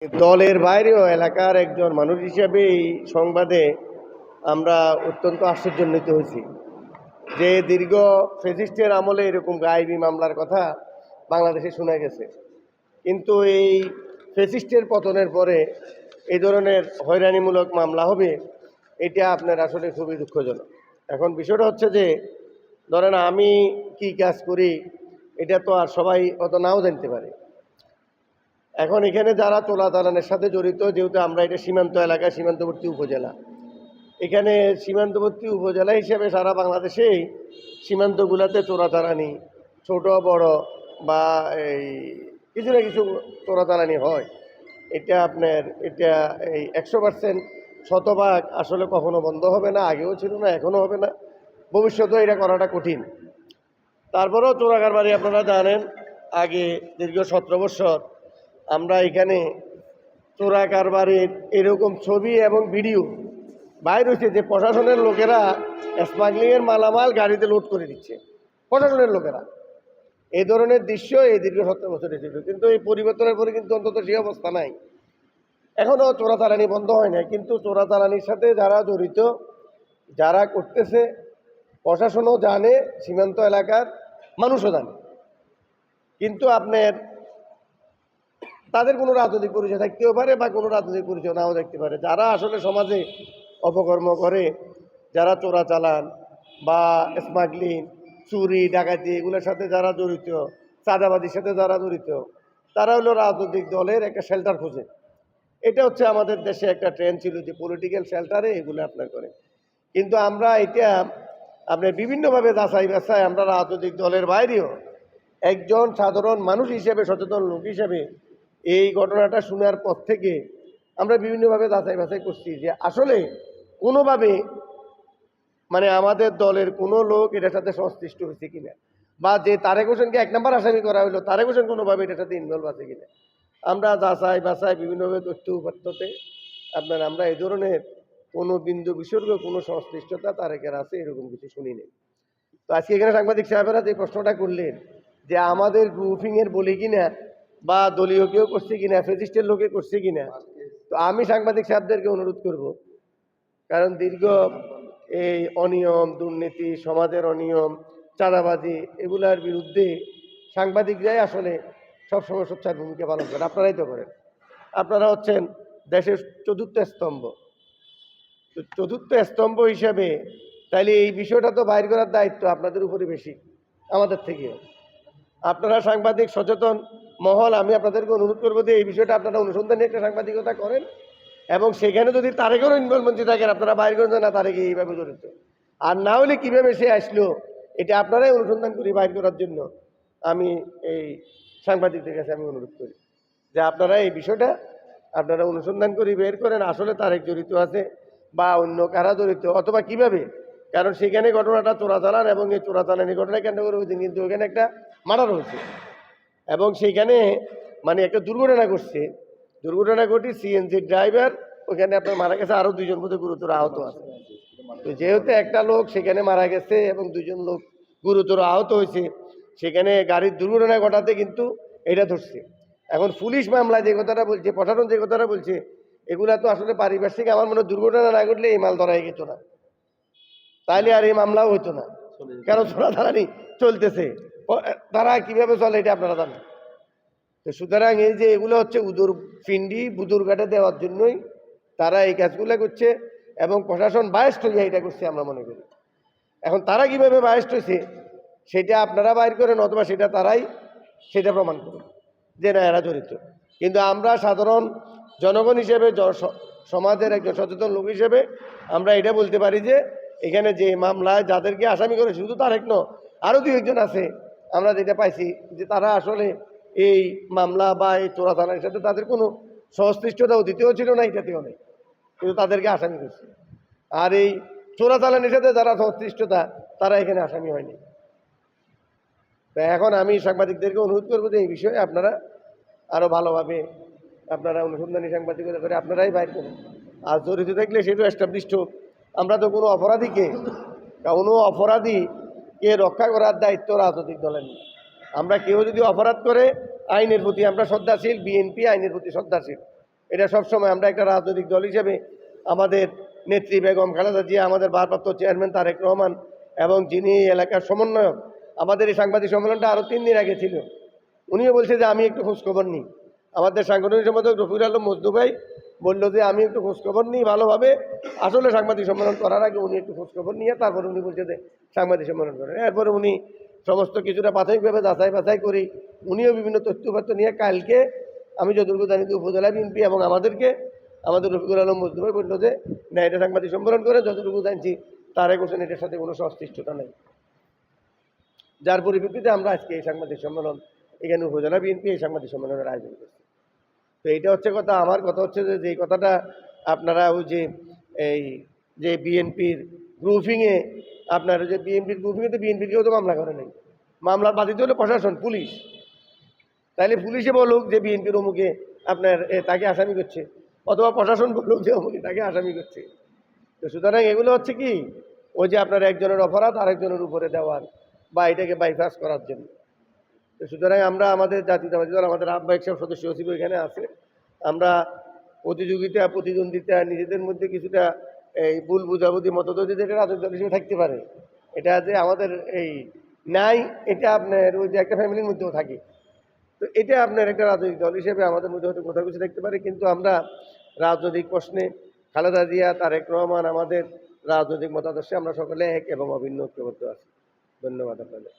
দলের বাইরেও এলাকার একজন মানুষ হিসেবে এই সংবাদে আমরা অত্যন্ত আশ্চর্যান্বিত হয়েছি যে দীর্ঘ ফ্যাসিস্টের আমলে এরকম গায়েবী মামলার কথা বাংলাদেশে শোনা গেছে, কিন্তু এই ফ্যাসিস্টের পতনের পরে এই ধরনের হয়রানিমূলক মামলা হবে, এটা আপনার আসলে খুবই দুঃখজনক। এখন বিষয়টা হচ্ছে যে ধরেন আমি কি কাজ করি এটা তো আর সবাই অত নাও জানতে পারে। এখন এখানে যারা চোরাচালানের সাথে জড়িত, যেহেতু আমরা এটা সীমান্ত এলাকা, সীমান্তবর্তী উপজেলা, এখানে সীমান্তবর্তী উপজেলা হিসেবে সারা বাংলাদেশেই সীমান্তগুলোতে চোরাচালানি ছোট বড় বা এই কিছু না কিছু চোরাচালানি হয়। এটা এই 100% শতভাগ আসলে কখনো বন্ধ হবে না, আগেও ছিল না, এখনও হবে না, ভবিষ্যতেও এটা করাটা কঠিন। তারপরেও চোরাকারবারি আপনারা জানেন, আগে দীর্ঘ 17 বছর আমরা এখানে চোরা কারবারের এরকম ছবি এবং ভিডিও বাইর হয়েছে যে প্রশাসনের লোকেরা স্মাগলিংয়ের মালামাল গাড়িতে লোড করে দিচ্ছে, প্রশাসনের লোকেরা। এই ধরনের দৃশ্য এই দীর্ঘ 17 বছরে ছিল, কিন্তু এই পরিবর্তনের পরে কিন্তু অন্তত সেই অবস্থা নাই। এখনও চোরাচালানি বন্ধ হয় না, কিন্তু চোরাচালানির সাথে যারা জড়িত, যারা করতেছে, প্রশাসনও জানে, সীমান্ত এলাকার মানুষও জানে, কিন্তু আপনার তাদের কোনো রাজনৈতিক পরিচয় থাকতেও পারে বা কোনো রাজনৈতিক পরিচয় নাও থাকতে পারে। যারা আসলে সমাজে অপকর্ম করে, যারা চোরাচালান বা স্মাগলিং, চুরি ডাকাতি এগুলোর সাথে যারা জড়িত, চাঁদাবাজির সাথে যারা জড়িত, তারা হলো রাজনৈতিক দলের একটা শেল্টার খোঁজে। এটা হচ্ছে আমাদের দেশে একটা ট্রেন্ড ছিল যে পলিটিক্যাল শেল্টারে এগুলো আপনার করে। কিন্তু আমরা এটা আপনার বিভিন্নভাবে যাচাই বাছাই আমরা রাজনৈতিক দলের বাইরেও একজন সাধারণ মানুষ হিসেবে, সচেতন লোক হিসেবে এই ঘটনাটা শোনার পর থেকে আমরা বিভিন্নভাবে যাচাই বাছাই করছি যে আসলে কোনোভাবে মানে আমাদের দলের কোনো লোক এটার সাথে সংশ্লিষ্ট হয়েছে কিনা, বা যে তারেক হোসেনকে 1 নম্বর আসামি করা হলো তারেক হোসেন কোনোভাবে এটার সাথে ইনভলভ আছে কিনা। আমরা যাচাই বাছাই বিভিন্নভাবে তথ্য উপাত্ততে আমরা এই ধরনের কোনো বিন্দু বিসর্গ, কোনো সংশ্লিষ্টতা তারেকের আছে এরকম কিছু শুনি নেই। তো আজকে এখানে সাংবাদিক সাহেবেরা যে প্রশ্নটা করলেন যে আমাদের গ্রুপিংয়ের বলি কিনা বা দলীয় কেউ করছে কিনা, ফেসিস্টের লোকে করছে কিনা, তো আমি সাংবাদিক সাহেবদেরকে অনুরোধ করব, কারণ দীর্ঘ এই অনিয়ম, দুর্নীতি, সমাজের অনিয়ম, চাঁদাবাজি এগুলার বিরুদ্ধে সাংবাদিকরাই আসলে সবসময় সোচ্চার ভূমিকা পালন করেন। আপনারাই তো করেন, আপনারা হচ্ছেন দেশের চতুর্থ স্তম্ভ। তো চতুর্থ স্তম্ভ হিসাবে তাইলে এই বিষয়টা তো বাইর করার দায়িত্ব আপনাদের উপরে বেশি আমাদের থেকেও। আপনারা সাংবাদিক সচেতন মহল, আমি আপনাদেরকে অনুরোধ করবো যে এই বিষয়টা আপনারা অনুসন্ধানে একটা সাংবাদিকতা করেন, এবং সেখানে যদি তারেকেরও ইনভলভমেন্ট থাকেন আপনারা বাইর করেন না তারেকে এইভাবে জড়িত, আর না হলে কীভাবে সে আসলো এটা আপনারাই অনুসন্ধান করি বাইর করার জন্য আমি এই সাংবাদিকদের কাছে আমি অনুরোধ করি যে আপনারা এই বিষয়টা আপনারা অনুসন্ধান করি বের করেন আসলে তারেক জড়িত আছে বা অন্য কারা জড়িত অথবা কিভাবে। কারণ সেখানে ঘটনাটা চোরাচালান, এবং এই চোরাচালানি ঘটনা কেন্দ্র করে ওই দিন কিন্তু ওখানে একটা মার্ডার হয়েছে, এবং সেইখানে মানে একটা দুর্ঘটনা ঘটছে। দুর্ঘটনা ঘটি সিএনজি ড্রাইভার ওখানে আপনার মারা গেছে, আরও 2 জন মধ্যে গুরুতর আহত আছে। তো যেহেতু একটা লোক সেখানে মারা গেছে এবং 2 জন লোক গুরুতর আহত হয়েছে, সেখানে গাড়ির দুর্ঘটনা ঘটাতে কিন্তু এটা ধরছে। এখন পুলিশ মামলা যে কথাটা বলছে, প্রশাসন যে কথাটা বলছে, এগুলা তো আসলে পারিপার্শ্বিক। আমার মনে হয় দুর্ঘটনা না ঘটলে এই মাল ধরাই যেত না, তাইলে আর এই মামলাও হইতো না, কারণ চোরাচালানি চলতেছে, তারা কিভাবে চলে এটা আপনারা জানেন। তো সুতরাং এই যে এগুলো হচ্ছে উদুর ফিন্ডি বুদুর ঘাটে দেওয়ার জন্যই তারা এই কাজগুলো করছে, এবং প্রশাসন বায়াস্ট হয়ে এটা করছে আমরা মনে করি। এখন তারা কিভাবে বায়াস্ট হয়েছে সেটা আপনারা বাইর করেন, অথবা সেটা তারাই সেটা প্রমাণ করুন যে না এরা জড়িত। কিন্তু আমরা সাধারণ জনগণ হিসেবে, সমাজের একজন সচেতন লোক হিসেবে আমরা এটা বলতে পারি যে এখানে যে মামলায় যাদেরকে আসামি করে, শুধু তারেক নয়, আরও 2 একজন আছে, আমরা যেটা পাইছি যে তারা আসলে এই মামলা বা এই চোরাচালানের সাথে তাদের কোনো সংশ্লিষ্টতাও দ্বিতীয় ছিল না, এটাতেও নেই, কিন্তু তাদেরকে আসামি করছে। আর এই চোরাচালানের সাথে যারা সংশ্লিষ্টতা তারা এখানে আসামি হয়নি। তো এখন আমি সাংবাদিকদেরকে অনুরোধ করবো যে এই বিষয়ে আপনারা আরও ভালোভাবে আপনারা অনুসন্ধানী সাংবাদিকতা করে আপনারাই বাইর করুন, আর জড়িত থাকলে সেটা এস্টাবলিশড হোক। আমরা তো কোনো অপরাধীকে রক্ষা করার দায়িত্ব রাজনৈতিক দলের নেই। আমরা কেউ যদি অপরাধ করে আইনের প্রতি আমরা শ্রদ্ধাশীল, বিএনপি আইনের প্রতি শ্রদ্ধাশীল, এটা সবসময় আমরা একটা রাজনৈতিক দল হিসেবে আমাদের নেত্রী বেগম খালেদা জিয়া, আমাদের ভারপ্রাপ্ত চেয়ারম্যান তারেক রহমান এবং যিনি এই এলাকার সমন্বয়ক, আমাদের এই সাংবাদিক সম্মেলনটা আরও 3 দিন আগে ছিল, উনিও বলছে যে আমি একটু খোঁজখবর নিই। আমাদের সাংগঠনিক সম্পাদক রফিকুল আলম মজদু ভাই বললো যে আমি একটু খোঁজখবর নিই ভালোভাবে। আসলে সাংবাদিক সম্মেলন করার আগে উনি একটু খোঁজখবর নিয়ে তারপরে উনি বলছে যে সাংবাদিক সম্মেলন করেন। এরপরে উনি সমস্ত কিছুটা প্রাথমিকভাবে যাচাই বাছাই করি উনিও বিভিন্ন তথ্যপত্র নিয়ে কালকে আমি যতটুকু জানি যে উপজেলা বিএনপি এবং আমাদের রফিকুল আলম মজদু ভাই বললো যে না, এটা সাংবাদিক সম্মেলন করে, যতটুকু জানছি তারেক হোসেন এটার সাথে কোনো সংশ্লিষ্টতা নেই। যার পরিপ্রেক্ষিতে আমরা আজকে এই সাংবাদিক সম্মেলন এখানে উপজেলা বিএনপি এই সাংবাদিক সম্মেলনের আয়োজন করছি। তো এইটা হচ্ছে কথা। আমার কথা হচ্ছে যে যেই কথাটা আপনারা ওই যে বিএনপির গ্রুপিংয়ে, আপনার যে বিএনপির গ্রুপিংয়ে তো বিএনপির কেউ তো মামলা করে নাই, মামলার বাদীতে হলো প্রশাসন, পুলিশ। তাইলে পুলিশে বলুক যে বিএনপির অমুকে আপনার তাকে আসামি করছে, অথবা প্রশাসন বলুক যে অমুকে তাকে আসামি করছে। তো সুতরাং এগুলো হচ্ছে কি ওই যে আপনার একজনের অপরাধ আরেকজনের উপরে দেওয়ার বা এটাকে বাইপাস করার জন্য। তো সুতরাং আমরা আমাদের জাতীয়তাবাদী দল, আমাদের আহ্বায়ক সব সদস্য সচিব এখানে আছে, আমরা প্রতিযোগিতা প্রতিদ্বন্দ্বিতা নিজেদের মধ্যে কিছুটা এই ভুল বুঝাবুঝি মতদ্বৈত যেটা রাজনৈতিক দল হিসেবে থাকতে পারে, এটা যে আমাদের এই নাই, এটা আপনার ওই যে একটা ফ্যামিলির মধ্যেও থাকে। তো এটা আপনার একটা রাজনৈতিক দল হিসেবে আমাদের মধ্যে হয়তো কোথাও কিছু দেখতে পারে, কিন্তু আমরা রাজনৈতিক প্রশ্নে খালেদা জিয়া, তারেক রহমান, আমাদের রাজনৈতিক মতাদর্শে আমরা সকলে এক এবং অভিন্ন ঐক্যবদ্ধ আছি। ধন্যবাদ আপনাদের।